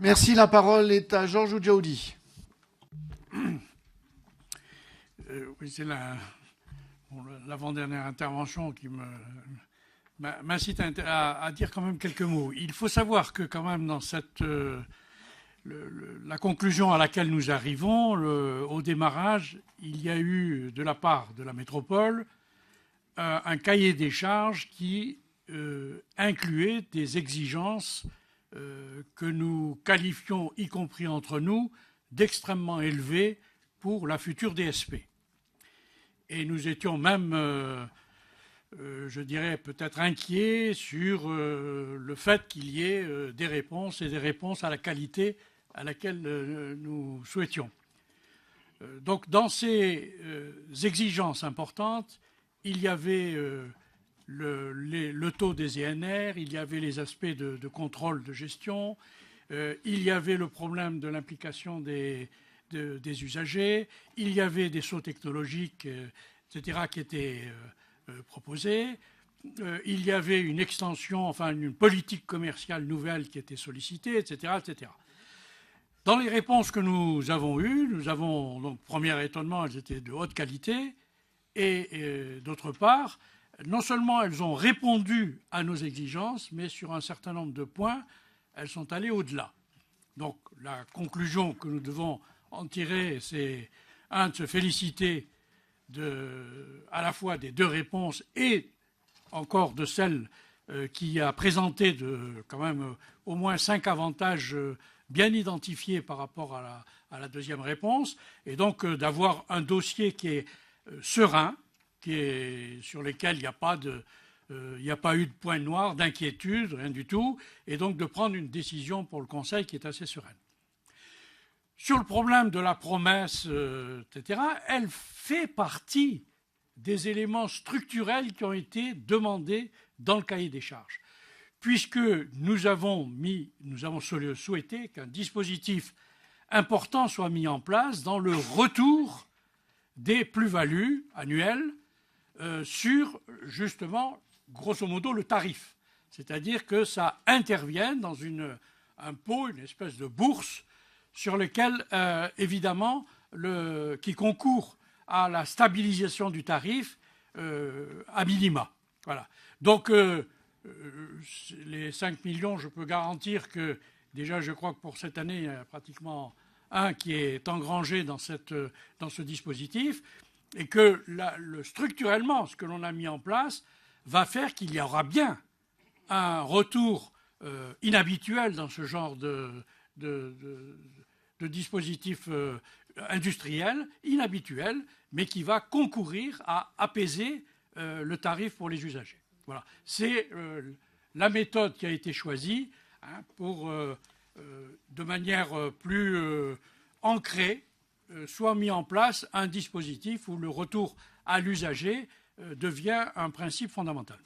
Merci. La parole est à Georges Oudjaoudi. Oui, c'est l'avant-dernière intervention qui m'incite à dire quand même quelques mots. Il faut savoir que quand même dans la conclusion à laquelle nous arrivons, au démarrage, il y a eu de la part de la métropole un cahier des charges qui incluait des exigences que nous qualifions, y compris entre nous, d'extrêmement élevées pour la future DSP. Et nous étions même, je dirais, peut-être inquiets sur le fait qu'il y ait des réponses et des réponses à la qualité à laquelle nous souhaitions. Donc, dans ces exigences importantes, il y avait le taux des ENR, il y avait les aspects de contrôle de gestion, il y avait le problème de l'implication des usagers, il y avait des sauts technologiques, etc., qui étaient proposés, il y avait une extension, enfin une politique commerciale nouvelle qui était sollicitée, etc., etc. Dans les réponses que nous avons eues, nous avons, donc, premier étonnement, elles étaient de haute qualité, et d'autre part, non seulement elles ont répondu à nos exigences, mais sur un certain nombre de points, elles sont allées au-delà. Donc la conclusion que nous devons en tirer, c'est de se féliciter à la fois des deux réponses et encore de celle qui a présenté quand même au moins 5 avantages bien identifiés par rapport à la deuxième réponse, et donc d'avoir un dossier qui est serein, sur lesquels il n'y a pas eu de point noir, d'inquiétude, rien du tout, et donc de prendre une décision pour le Conseil qui est assez sereine. Sur le problème de la promesse, etc., elle fait partie des éléments structurels qui ont été demandés dans le cahier des charges, puisque nous avons souhaité qu'un dispositif important soit mis en place dans le retour des plus-values annuelles sur, justement, grosso modo, le tarif. C'est-à-dire que ça intervienne dans un pot, une espèce de bourse, sur lequel, évidemment, qui concourt à la stabilisation du tarif à minima. Voilà. Donc, les 5 millions, je peux garantir que, déjà, je crois que pour cette année, il y a pratiquement un qui est engrangé dans ce dispositif, et que structurellement, ce que l'on a mis en place va faire qu'il y aura bien un retour inhabituel dans ce genre de dispositif industriel, inhabituel, mais qui va concourir à apaiser le tarif pour les usagers. Voilà. C'est la méthode qui a été choisie pour, de manière plus ancrée, soit mis en place un dispositif où le retour à l'usager devient un principe fondamental.